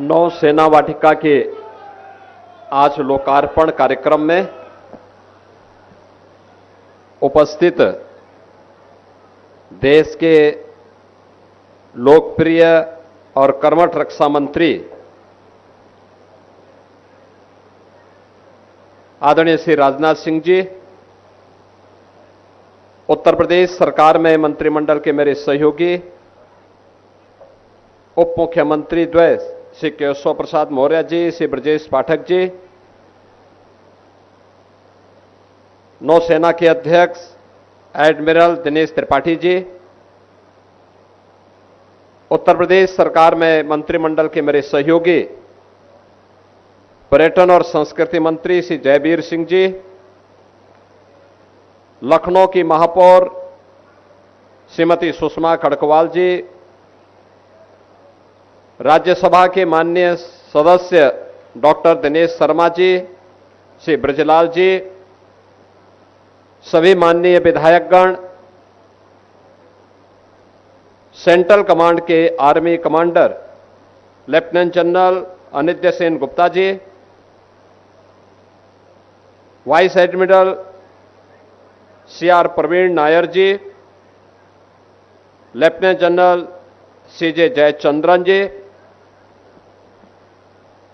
नौसेना वाटिका के आज लोकार्पण कार्यक्रम में उपस्थित देश के लोकप्रिय और कर्मठ रक्षा मंत्री आदरणीय श्री राजनाथ सिंह जी, उत्तर प्रदेश सरकार में मंत्रिमंडल के मेरे सहयोगी उप मुख्यमंत्री द्वय श्री केशव प्रसाद मौर्य जी, श्री ब्रजेश पाठक जी, नौसेना के अध्यक्ष एडमिरल दिनेश त्रिपाठी जी, उत्तर प्रदेश सरकार में मंत्रिमंडल के मेरे सहयोगी पर्यटन और संस्कृति मंत्री श्री जयवीर सिंह जी, लखनऊ की महापौर श्रीमती सुषमा खड़कवाल जी, राज्यसभा के माननीय सदस्य डॉक्टर दिनेश शर्मा जी, श्री ब्रजलाल जी, सभी माननीय विधायकगण, सेंट्रल कमांड के army commander lieutenant general Anindya Sen Gupta ji, vice admiral CR Praveen Nair ji, lieutenant general CJ Jayachandran ji,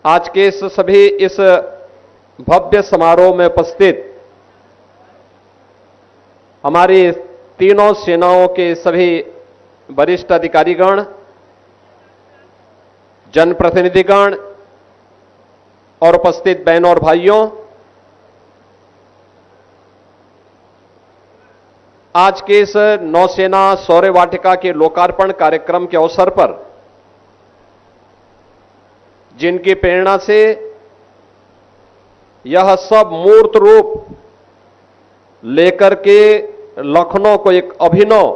आज के इस भव्य समारोह में उपस्थित हमारी तीनों सेनाओं के सभी वरिष्ठ अधिकारीगण, जनप्रतिनिधिगण और उपस्थित बहनों और भाइयों, आज के इस नौसेना शौर्य वाटिका के लोकार्पण कार्यक्रम के अवसर पर जिनकी प्रेरणा से यह सब मूर्त रूप लेकर के लखनऊ को एक अभिनव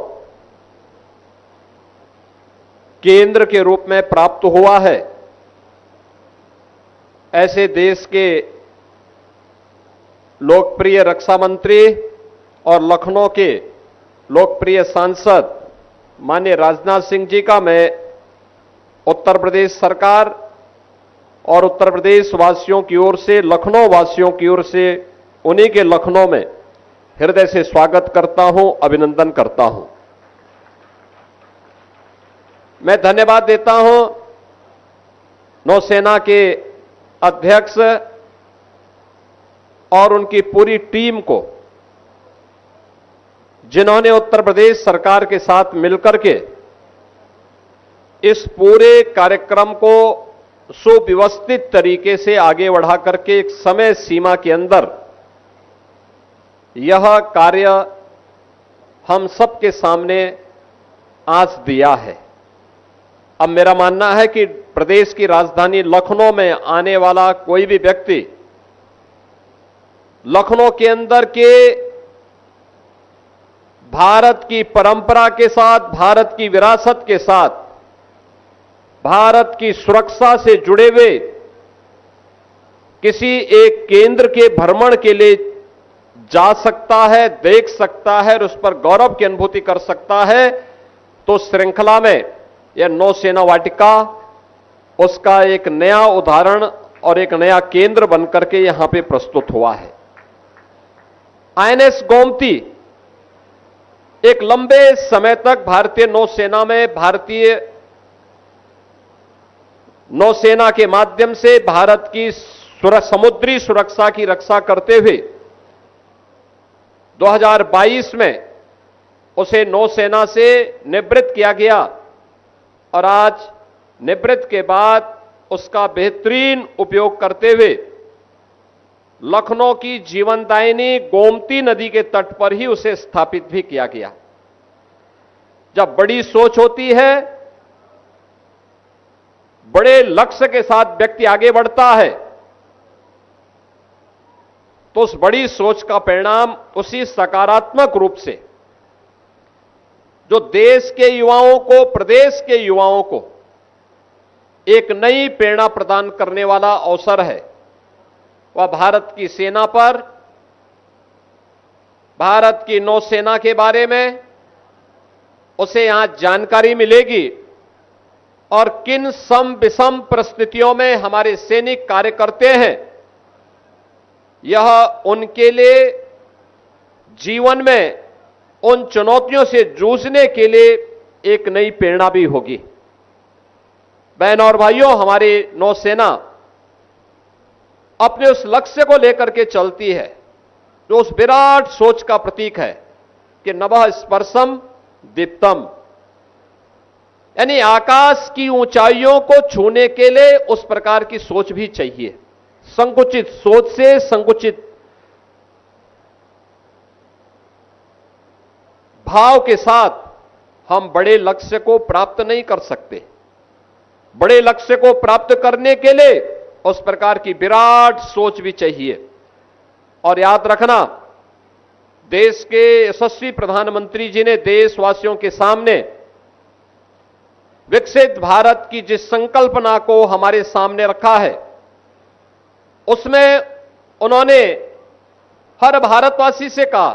केंद्र के रूप में प्राप्त हुआ है, ऐसे देश के लोकप्रिय रक्षा मंत्री और लखनऊ के लोकप्रिय सांसद माननीय राजनाथ सिंह जी का मैं उत्तर प्रदेश सरकार और उत्तर प्रदेश वासियों की ओर से, लखनऊ वासियों की ओर से, उन्हीं के लखनऊ में हृदय से स्वागत करता हूं, अभिनंदन करता हूं। मैं धन्यवाद देता हूं नौसेना के अध्यक्ष और उनकी पूरी टीम को, जिन्होंने उत्तर प्रदेश सरकार के साथ मिलकर के इस पूरे कार्यक्रम को सुव्यवस्थित तरीके से आगे बढ़ा करके एक समय सीमा के अंदर यह कार्य हम सबके सामने आज दिया है। अब मेरा मानना है कि प्रदेश की राजधानी लखनऊ में आने वाला कोई भी व्यक्ति लखनऊ के अंदर के भारत की परंपरा के साथ, भारत की विरासत के साथ, भारत की सुरक्षा से जुड़े हुए किसी एक केंद्र के भ्रमण के लिए जा सकता है, देख सकता है और उस पर गौरव की अनुभूति कर सकता है। तो श्रृंखला में यह नौसेना वाटिका उसका एक नया उदाहरण और एक नया केंद्र बनकर के यहां पे प्रस्तुत हुआ है। आईएनएस गोमती एक लंबे समय तक भारतीय नौसेना में, भारतीय नौसेना के माध्यम से भारत की समुद्री सुरक्षा की रक्षा करते हुए 2022 में उसे नौसेना से निवृत्त किया गया और आज निवृत्त के बाद उसका बेहतरीन उपयोग करते हुए लखनऊ की जीवनदायिनी गोमती नदी के तट पर ही उसे स्थापित भी किया गया। जब बड़ी सोच होती है, बड़े लक्ष्य के साथ व्यक्ति आगे बढ़ता है, तो उस बड़ी सोच का परिणाम उसी सकारात्मक रूप से जो देश के युवाओं को, प्रदेश के युवाओं को एक नई प्रेरणा प्रदान करने वाला अवसर है, वह भारत की सेना पर, भारत की नौसेना के बारे में उसे यहां जानकारी मिलेगी और किन सम विषम परिस्थितियों में हमारे सैनिक कार्य करते हैं, यह उनके लिए जीवन में उन चुनौतियों से जूझने के लिए एक नई प्रेरणा भी होगी। बहनों और भाइयों, हमारी नौसेना अपने उस लक्ष्य को लेकर के चलती है जो उस विराट सोच का प्रतीक है कि नभः स्पर्शम दीप्तम, यानी आकाश की ऊंचाइयों को छूने के लिए उस प्रकार की सोच भी चाहिए। संकुचित सोच से, संकुचित भाव के साथ हम बड़े लक्ष्य को प्राप्त नहीं कर सकते। बड़े लक्ष्य को प्राप्त करने के लिए उस प्रकार की विराट सोच भी चाहिए। और याद रखना, देश के यशस्वी प्रधानमंत्री जी ने देशवासियों के सामने विकसित भारत की जिस संकल्पना को हमारे सामने रखा है, उसमें उन्होंने हर भारतवासी से कहा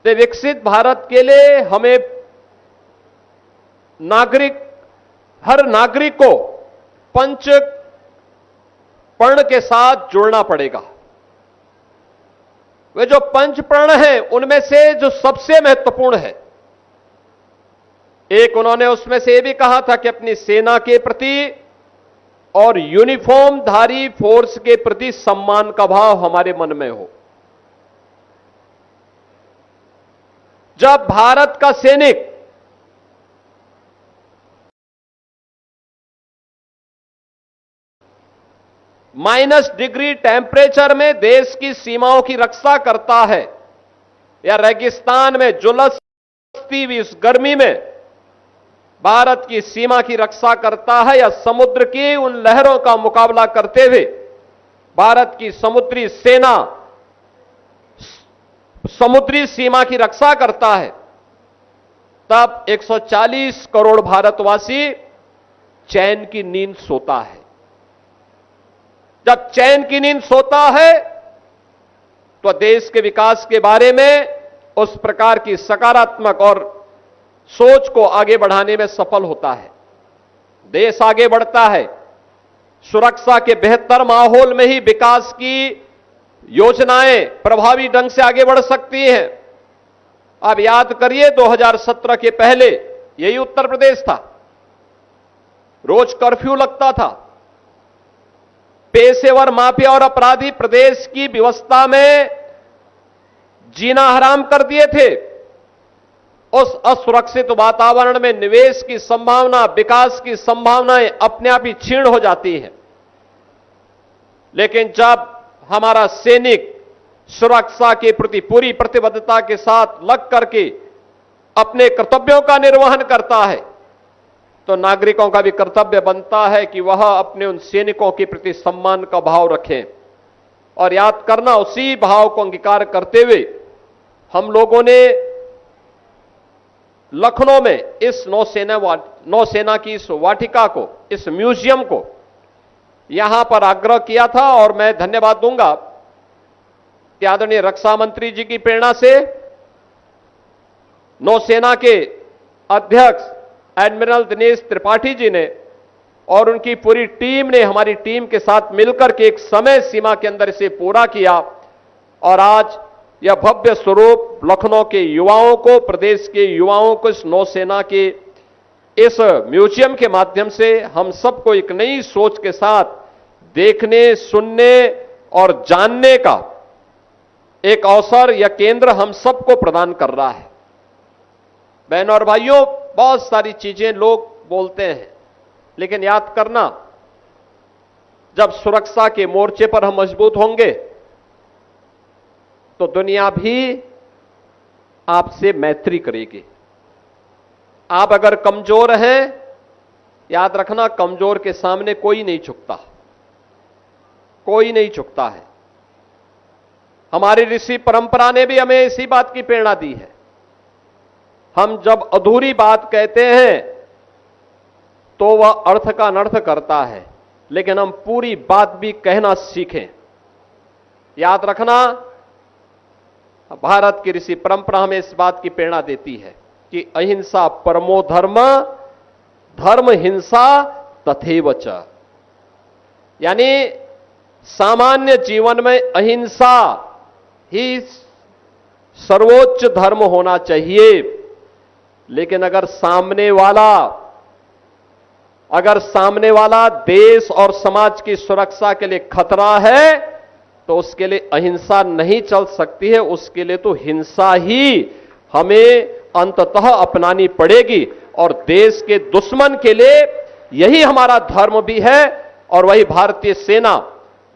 कि विकसित भारत के लिए हमें हर नागरिक को पंच प्रण के साथ जुड़ना पड़ेगा। वे जो पंच प्रण हैं, उनमें से जो सबसे महत्वपूर्ण है, एक उन्होंने उसमें से यह भी कहा था कि अपनी सेना के प्रति और यूनिफॉर्म धारी फोर्स के प्रति सम्मान का भाव हमारे मन में हो। जब भारत का सैनिक -डिग्री टेम्परेचर में देश की सीमाओं की रक्षा करता है, या रेगिस्तान में झुलसती हुई इस गर्मी में भारत की सीमा की रक्षा करता है, या समुद्र की उन लहरों का मुकाबला करते हुए भारत की समुद्री सेना समुद्री सीमा की रक्षा करता है, तब 140 करोड़ भारतवासी चैन की नींद सोता है। जब चैन की नींद सोता है तो देश के विकास के बारे में उस प्रकार की सकारात्मक और सोच को आगे बढ़ाने में सफल होता है। देश आगे बढ़ता है। सुरक्षा के बेहतर माहौल में ही विकास की योजनाएं प्रभावी ढंग से आगे बढ़ सकती हैं। आप याद करिए, 2017 के पहले यही उत्तर प्रदेश था, रोज कर्फ्यू लगता था, पेशेवर माफिया और अपराधी प्रदेश की व्यवस्था में जीना हराम कर दिए थे। उस असुरक्षित वातावरण में निवेश की संभावना, विकास की संभावनाएं अपने आप ही क्षीण हो जाती हैं। लेकिन जब हमारा सैनिक सुरक्षा के प्रति पूरी प्रतिबद्धता के साथ लग करके अपने कर्तव्यों का निर्वहन करता है, तो नागरिकों का भी कर्तव्य बनता है कि वह अपने उन सैनिकों के प्रति सम्मान का भाव रखें। और याद करना, उसी भाव को अंगीकार करते हुए हम लोगों ने लखनऊ में इस नौसेना की इस वाटिका को, इस म्यूजियम को यहां पर आग्रह किया था। और मैं धन्यवाद दूंगा कि आदरणीय रक्षा मंत्री जी की प्रेरणा से नौसेना के अध्यक्ष एडमिरल दिनेश त्रिपाठी जी ने और उनकी पूरी टीम ने हमारी टीम के साथ मिलकर के एक समय सीमा के अंदर इसे पूरा किया। और आज यह भव्य स्वरूप लखनऊ के युवाओं को, प्रदेश के युवाओं को इस नौसेना के इस म्यूजियम के माध्यम से हम सबको एक नई सोच के साथ देखने, सुनने और जानने का एक अवसर या केंद्र हम सबको प्रदान कर रहा है। बहनों और भाइयों, बहुत सारी चीजें लोग बोलते हैं, लेकिन याद करना, जब सुरक्षा के मोर्चे पर हम मजबूत होंगे तो दुनिया भी आपसे मैत्री करेगी। आप अगर कमजोर हैं, याद रखना, कमजोर के सामने कोई नहीं झुकता, कोई नहीं झुकता है। हमारी ऋषि परंपरा ने भी हमें इसी बात की प्रेरणा दी है। हम जब अधूरी बात कहते हैं तो वह अर्थ का अनर्थ करता है, लेकिन हम पूरी बात भी कहना सीखें। याद रखना, भारत की ऋषि परंपरा हमें इस बात की प्रेरणा देती है कि अहिंसा परमो धर्म, धर्म हिंसा तथैव च, यानी सामान्य जीवन में अहिंसा ही सर्वोच्च धर्म होना चाहिए। लेकिन अगर सामने वाला देश और समाज की सुरक्षा के लिए खतरा है तो उसके लिए अहिंसा नहीं चल सकती है, उसके लिए तो हिंसा ही हमें अंततः अपनानी पड़ेगी। और देश के दुश्मन के लिए यही हमारा धर्म भी है और वही भारतीय सेना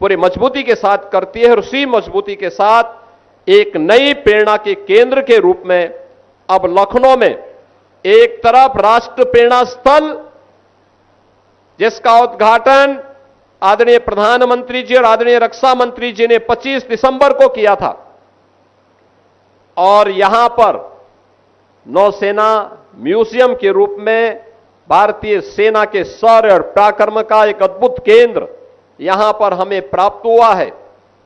पूरी मजबूती के साथ करती है। और उसी मजबूती के साथ एक नई प्रेरणा के केंद्र के रूप में अब लखनऊ में एक तरफ राष्ट्र प्रेरणा स्थल, जिसका उद्घाटन आदरणीय प्रधानमंत्री जी और आदरणीय रक्षा मंत्री जी ने 25 दिसंबर को किया था, और यहां पर नौसेना म्यूजियम के रूप में भारतीय सेना के शौर्य और पराक्रम का एक अद्भुत केंद्र यहां पर हमें प्राप्त हुआ है।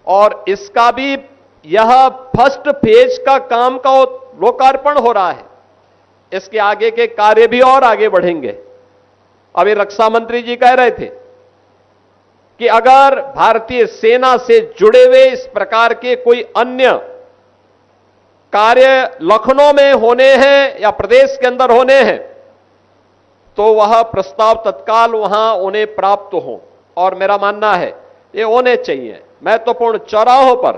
और इसका भी यह फर्स्ट फेज का काम का लोकार्पण हो रहा है। इसके आगे के कार्य भी और आगे बढ़ेंगे। अभी रक्षा मंत्री जी कह रहे थे कि अगर भारतीय सेना से जुड़े हुए इस प्रकार के कोई अन्य कार्य लखनऊ में होने हैं या प्रदेश के अंदर होने हैं तो वह प्रस्ताव तत्काल वहां उन्हें प्राप्त हो। और मेरा मानना है ये होने चाहिए। महत्वपूर्ण चौराहों पर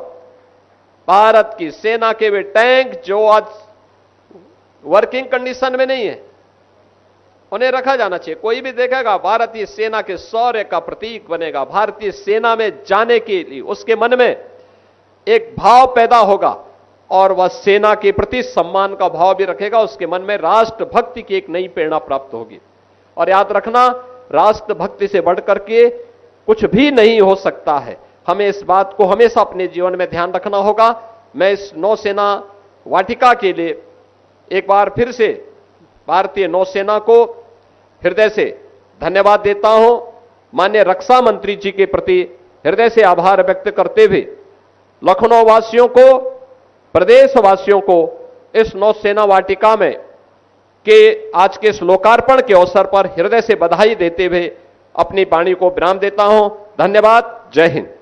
भारत की सेना के वे टैंक जो आज वर्किंग कंडीशन में नहीं है, उन्हें रखा जाना चाहिए। कोई भी देखेगा भारतीय सेना के शौर्य का प्रतीक बनेगा। भारतीय सेना में जाने के लिए उसके मन में एक भाव पैदा होगा और वह सेना के प्रति सम्मान का भाव भी रखेगा। उसके मन में राष्ट्रभक्ति की एक नई प्रेरणा प्राप्त होगी। और याद रखना, राष्ट्रभक्ति से बढ़कर के कुछ भी नहीं हो सकता है। हमें इस बात को हमेशा अपने जीवन में ध्यान रखना होगा। मैं इस नौसेना वाटिका के लिए एक बार फिर से भारतीय नौसेना को हृदय से धन्यवाद देता हूं। माननीय रक्षा मंत्री जी के प्रति हृदय से आभार व्यक्त करते हुए लखनऊ वासियों को, प्रदेशवासियों को इस नौसेना वाटिका में के आज के इस लोकार्पण के अवसर पर हृदय से बधाई देते हुए अपनी वाणी को विराम देता हूं। धन्यवाद। जय हिंद।